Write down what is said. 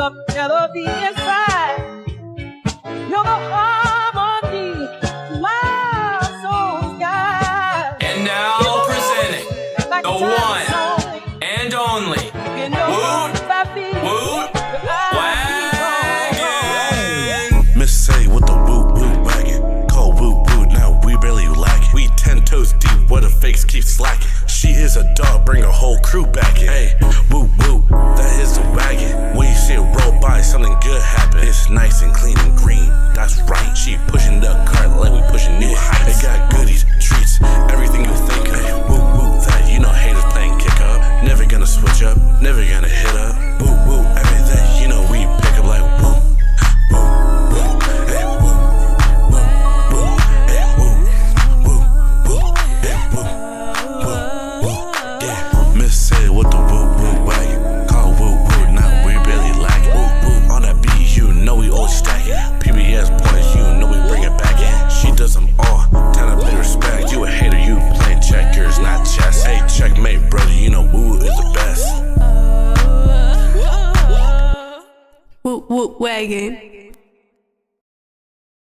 the melody inside. You're the harmony, my soul's guide. And now presenting the one and only Woot-Woot Wagon. Miss Saley with the Woot-Woot Wagon. Call Woot-Woot, now we barely lack it. We 10 toes deep where the fakes keep slacking. She is a dog, bring her whole crew back in. Hey, Woot-Woot, that is the wagon. When you see it roll by, something good happen. It's nice and clean and green, that's right. She pushing the cart like we pushing new heights. It got goodies, treats, everything you think of. Woot-Woot, that you know haters playing kick up. Never gonna switch up, never gonna hit up. Woot-Woot, everything you know we pick up like woo. Say with the Woot-Woot Wagon. Call Woot-Woot, now we barely lack it. Woot-Woot, on that beat, you know we always stack it. PBIS pointers, you know we bring it back in. She does them all, time to pay respect. You a hater, you playing checkers, not chess. Hey, checkmate, brother, you know Woot is the best. Woot-Woot Wagon.